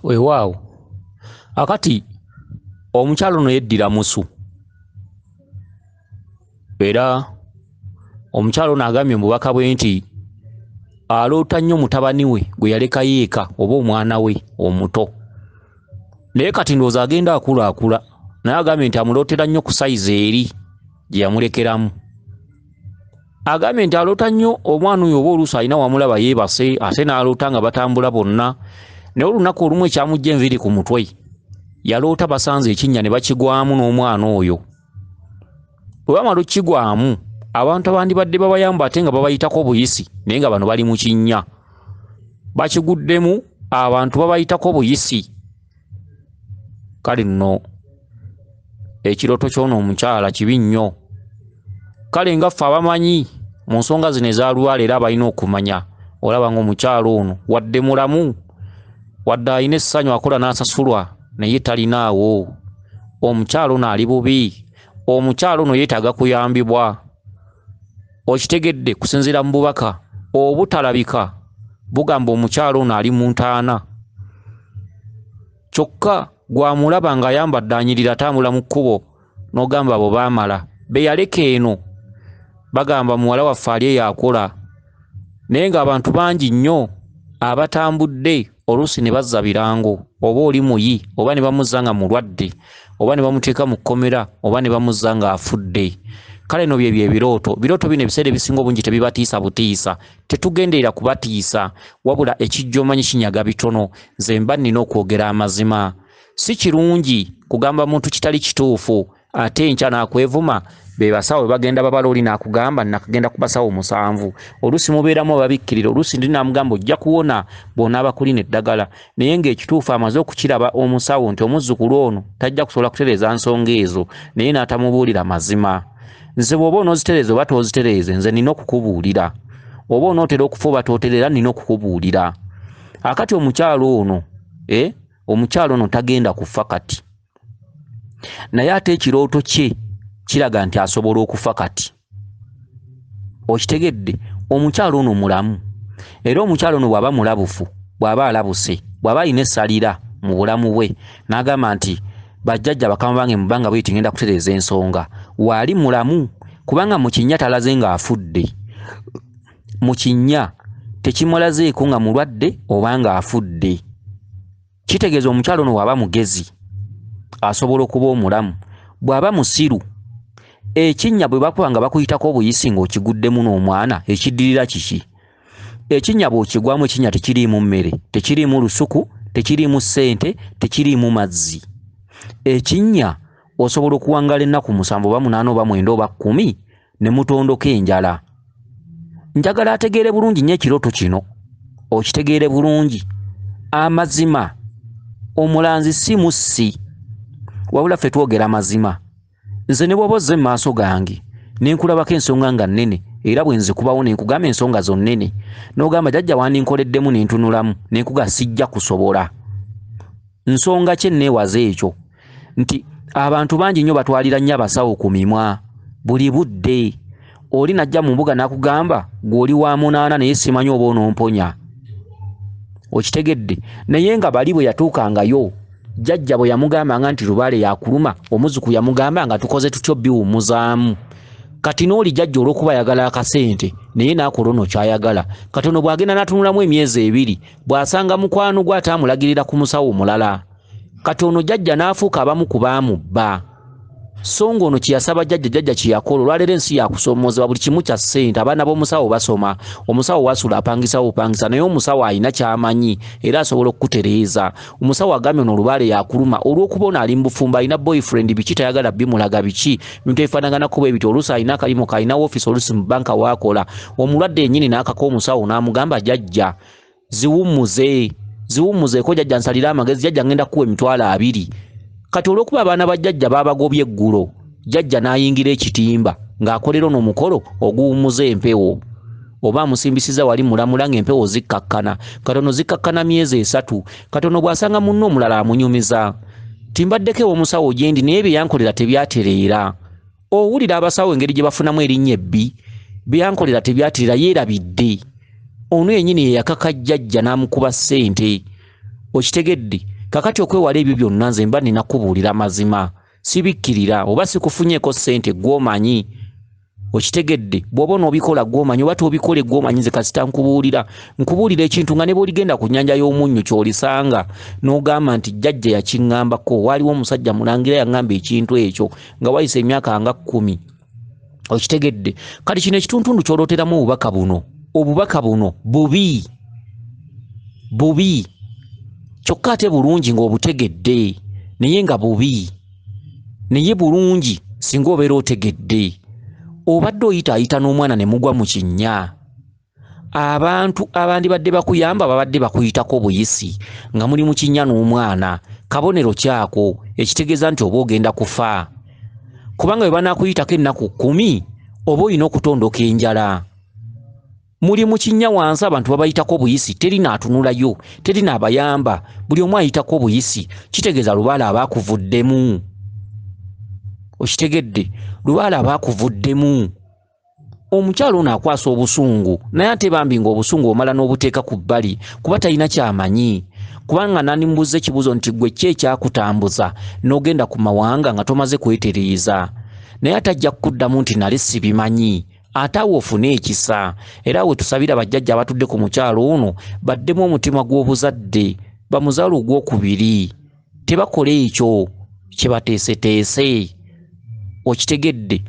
Weewaawo akati omukyalo ono yeddira musu era omukyalo ono agambye mu bubaka bwe nti aloota nnyo mutabani we gwe yalekayo eka oba omwana we omuto naye kati ndowooza agenda akula naye agambye nti amulootera nnyo ku sayizi eri gye yamulekeramu. Agambye nti aloota nnyo omwana oyo oba oluusi alina wamulaba yeebase ate n'aloota nga batambula bonna naye olunaku olumu ekyamujja enviiri ku mutwe yaloota basanze ekinnya ne bakigwamu n'omwana oyo. Bwe bamala okukigwamu abantu abandibadde babayamba ate nga babayitako buyisi naye nga bano bali mu kinnya bakiguddemu abantu babayitako buyisi. Kale nno ekirooto ky'ono omukyala kibi nnyo. Kale nga ffe abamanyi mu nsonga zino ezaalwala era abalina okumanya olaba ng'omukyalo ono wadde mulamu wadde alina essanyu akola n'asasulwa naye talinaawo. Omukyalo ono ali bubi. Omukyalo ono yeetaaga kuyambibwa. Okitegedde kusinziira mu bubaka obutalabika bugamba omukyalo ono ali mu ntaana. Kyokka gwamulaba ng'ayambadde anyirira atambula mu kkubo n'ogamba abo baamala be yaleka eno bagamba muwala waffe ali eyakola. Naye ng'abantu bangi nnyo abatambudde oluusi ne bazza birango oba oli muyi oba ne bamuzza nga mulwadde oba ne bamuteeka mu kkomera oba ne bamuzza ng'afudde. Kale no byebyo ebirooto bino ebiseera ebisinga obungi tebibatiisa butiisa. Tetugenderera kubatiisa wabula ekijja omanyi kinyaga bitono. Nze mba nnina okwogera amazima. Si kirungi kugamba muntu kitali kituufu ate enkya n'akwevuma. Be basawo bagenda babala oli n'akugamba nakagenda ku basawo 7. Oluusi mubeeramu ababikkirira oluusi ndi namugamba ojja kuwona bw'onaaba kulina eddagala naye ng'ekituufu amaze okukiraba omusawo nti omuzzukulu ono tajja kusobola kutereeza nsonga ezo naye n'atamubuulira mazima. Nze bw'oba onoozitereeza oba toozitereeze nze nina okukubuulira. Oba onootera okufa oba tooterera nina okukubuulira. Akati omukyalo ono omukyalo ono tagenda kufa kati naye ate ekirooto kye kiraga nti asobola okufa kati. Okitegedde omukyalo ono mulamu era omukyalo ono bw'aba mulabufu bw'aba alabuse bw'aba alina essalira mu bulamu bwe n'agamba nti bajjajja bakama bange mu bbanga bw'eti ngenda kutereeza ensonga waali mulamu kubanga mu kinnya talaze ng'afudde. Mu kinnya tekimulazeeko nga mulwadde oba ng'afudde. Kitegeeza omukyalo ono bw'aba mugezi asobola okuba omulamu. Bw'aba musiru ekinnya bwe bakuba nga bakuyitako obuyisi ng'okiguddemu n'omwana ekiddirira kiki? Ekinnya bw'okigwamu ekinnya tekiriimu mmere, tekiriimu lusuku, tekiriimu ssente, tekiriimu mazzi. Ekinnya osobola okuwangala ennaku 7 oba 8 oba 9 oba 10 ne mutondoka enjala. Njagala ategeere bulungi nnyo ekirooto kino okitegeere bulungi. Amazima omulanzi si mussi wabula ffe twogera mazima. Nze ne bw'oba ozze mu maaso gange ne nkulabako ensonga nga nnene era bwe nzikubawo ne nkugamba ensonga zo nnene n'ogamba jjajja wandinkoleddemu ne ntunulamu ne nkuga sijja kusobola. Nsonga ki nneewaza ekyo nti abantu bangi nnyo batwalira nnyo abasawo ku mimwa buli budde. Oli najja mu mbuga n'akugamba gw'oli wa 8 naye simanyi oba onomponya. Okitegedde naye nga bali bwe yatuukangayo jjajja bwe yamugambanga nti lubaale yakuluma omuzuku yamugamba nga tukoze tutyo biwumuzaamu. Kati n'oli jjajja olw'okuba ayagala akasente naye n'akola ono kyayagala. Kati ono bw'agenda n'atunulamu emyezi 2 bw'asanga mukwano gwe ataamulagirira ku musawo omulala. Kati ono jjajja n'afuuka abamu ku baamubba. So ng'ono kiyasaba jjajja kiyakola olwaleero ensi yakusoomozebwa buli kimu kya ssente. Abaana b'omusawo basoma, omusawo wasula apangisawo opangisa naye omusawo alina ky'amanyi era asobola okukutereeza. Omusawo agambye ono olubaale yakuluma olw'okuba ono ali mu bufumbo alina boyfriend biki tayagala bimulaga biki bintu ebifaanaganako bwe biti oluusi alina akalimu kalina woofiisi oluusi mu banka waakola. Omulwadde yennyini n'akaka omusawo n'amugamba jjajja ziwummuzeeko jjajja nsalira amagezi jjajja ngenda kuwa emitwalo 2. Kati olw'okuba abaana ba jjajja baabagobye eggulo jjajja n'ayingira ekitimba ng'akolera ono omukolo oguwummuza empewo oba amusimbisiza wali mulamula ng'empewo zikkakkana. Kati ono zikkakkana myezi 3. Kati ono bw'asanga munno omulala amunyumiza timbaddeko ew'omusawo gye ndi naye bye yankolera tebyatereera. Owulira abasawo engeri gye bafunamu erinnya ebbi bye yankolera tebyatereera yeerabidde. Ono yennyini ye yakaka jjajja n'amukuba ssente. Okitegedde kakati okwewala ebyo byonna nze mba ninakubuulira mazima sibikkirira oba sikufunyeko ssente gw'omanyi. Okitegedde bw'oba onoobikola gw'omanyi oba toobikola gw'omanyi nze kasita nkubuulira ekintu nga ne bw'oligenda ku nnyanja y'omunnyo ky'olisanga n'ogamba nti jjajja yakiŋŋambako waaliwo omusajja Mulangira yaŋŋamba ekintu ekyo nga wayise emyaka nga 10. Okitegedde kati kino ekituntundu ky'olooteramu obubaka buno bubi kyokka ate bulungi ng'obutegedde naye nga bubi naye bulungi singa obeera otegedde. Obadde oyitaayita n'omwana ne mugwa mu kinnya, abantu abandibadde bakuyamba babadde bakuyitako buyisi nga muli mu kinnya n'omwana, kabonero kyako ekitegeeza nti oba ogenda kufa. Kubanga bwe banaakuyitako ennaku 10 oba olina okutondoka enjala. Muli mu kinnya wansi abantu babayitako buyisi, teri naatunulayo, teri naabayamba, buli omu ayitako buyisi, kitegeeza lubaala abaakuvuddemu. Okitegedde lubaala abaakuvuddemu. Omukyalo ono akwasa obusungu naye ate bambi ng'obusungu omala n'obuteeka ku bbali kuba talina kyamanyi. Kubanga nanimbuza ekibuuzo nti ggwe ki ekyakutambuza n'ogenda ku mawanga nga tomaze kwetereeza, naye atajja kukuddamu nti nali sibimanyi. Ate awo ofune ekisa. Era we tusabira bajjajja abatudde ku mukyalo ono baddemu omutima gw'obuzadde bamuzaala ogwokubiri, tebakole ekyo kye bateeseteese. Okitegedde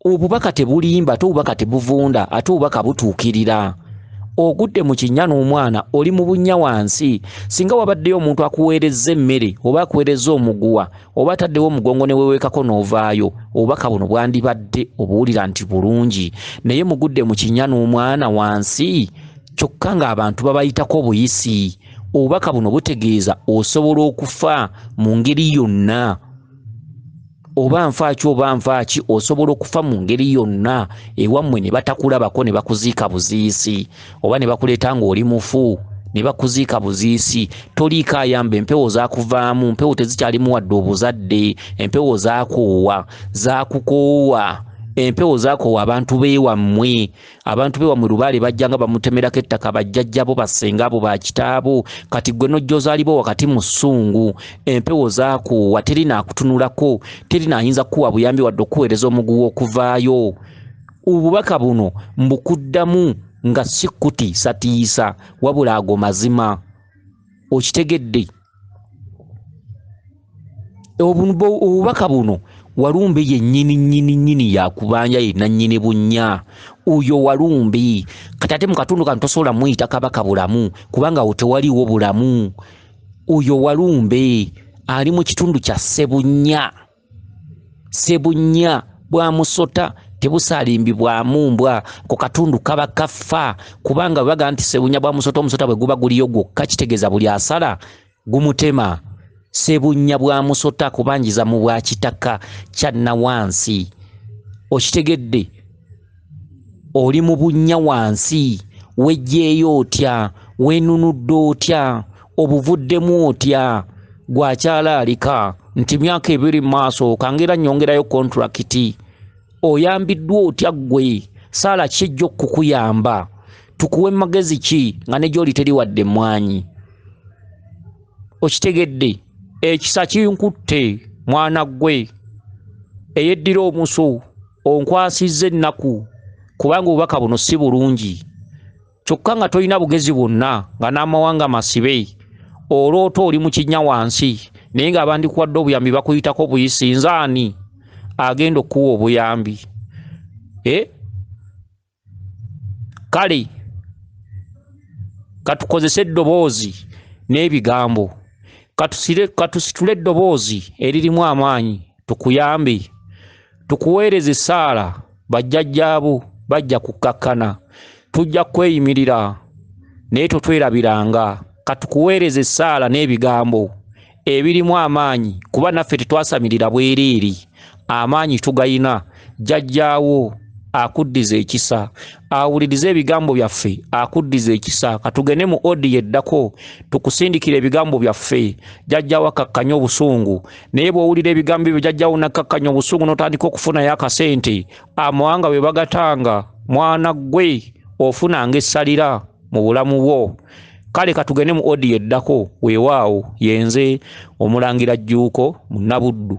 obubaka tebulimba ate obubaka tebuvunda ate obubaka butuukirira. Ogudde mu kinnya n'omwana oli mu bunnya wansi, singa wabaddeyo omuntu akuweerezza emmere oba akuweerezza omuguwa oba ataddewo omugongo ne weeweekako n'ovaayo, obubaka buno bwandibadde obuwulira nti bulungi. Naye mugudde mu kinnya n'omwana wansi kyokka ng'abantu babayitako buyisi. Obubaka buno butegeeza osobola okufa mu ngeri yonna. Oba nfaaki oba nfaaki osobola okufa mu ngeri yonna. Ewammwe ne batakulabako ne bakuziika buziisi, oba ne bakuleeta ng'oli mufu ne bakuziika buziisi. Toliiko ayamba, empewo zaakuvaamu, empewo tezikyalimu wadde obuzadde, empewo zaakoowa, zaakukoowa, empewo zaakoowa abantu beewammwe. Abantu beewammwe lubaale bajjanga bamutemerako ettaka bajjajjabo bassengaabo bakitaabo, kati ggwe nojja ozaalibwa wakati mu ssungu. Empewo zaakoowa, teri naakutunulako, teri naayinza kukuwa buyambi wadde okuweereza omuguwa okuvaayo. Obubaka buno mbukuddamu nga si kutiisatiisa wabula ago mazima. Okitegedde obubaka buno Walumbe ye nnyini yakubanja yenna nnyini bunnya. Oyo Walumbe kati ate mu katundu kano tosobola muyita kabaka bulamu kubanga awo tewaliwo bulamu. Oyo Walumbe ali mu kitundu kya Sebunya bwa Musota tebusalimbibwamu mbwa ku katundu kaba kafa kubanga baga nti Sebunya bwa Musota omusota bwe guba guliyo gwokka kitegeeza buli asala gumutema. Sebunya bwa Musota kubanjiza mu bwa kitaka kya Nawansi. Okitegedde oli mu bunnya wansi, wejjeeyo otya, weenunudde otya, obuvuddemu otya, gwakyalaalika nti myaka 2 maaso kangera nnyongerayo kontrakiti. Oyambiddwa otya ggwe? Saala kijjo kukuyamba, tukuwe magezi ki nga ne gy'oli teri wadde mwanyi. Okitegedde ekisa kinkutte mwana ggwe eyeddira omusu onkwasizza ennaku kubanga obubaka buno si bulungi. Kyokka nga tolina bugezi bwonna nga n'amawanga masibe oloota oli mu kinnya wansi naye nga abandikuwadde obuyambi bakuyitako buyisi. Nzaani agenda okuwa obuyambi? Kale katukozese eddoboozi n'ebigambo, katusitule eddoboozi eririmu amaanyi tukuyambe, tukuweereze essaala. Bajjajjaabo bajja kukkakkana, tujja kweyimirira naye totwerabiranga. Katukuweereze essaala n'ebigambo ebirimu amaanyi kuba naffe tetwasamirira bwereeri. Amaanyi tugayina. Jjajjaawo akuddiza ekisa, awulirize ebigambo byaffe akuddiza ekisa. Katugende mu odi yeddako tukusindikira ebigambo byaffe. Jjajjaawo akakkanya obusungu naye bw'owulira ebigambo ebyo jjajjaawo nakkakkanya obusungu n'otandika okufunayo akasente, amawanga bwe bagatanga, mwana ggwe ofunanga essalira mu bulamu bwo. kale katugende mu audio eddako weewaawo yenze Omulangira Jjuuko Munabuddu.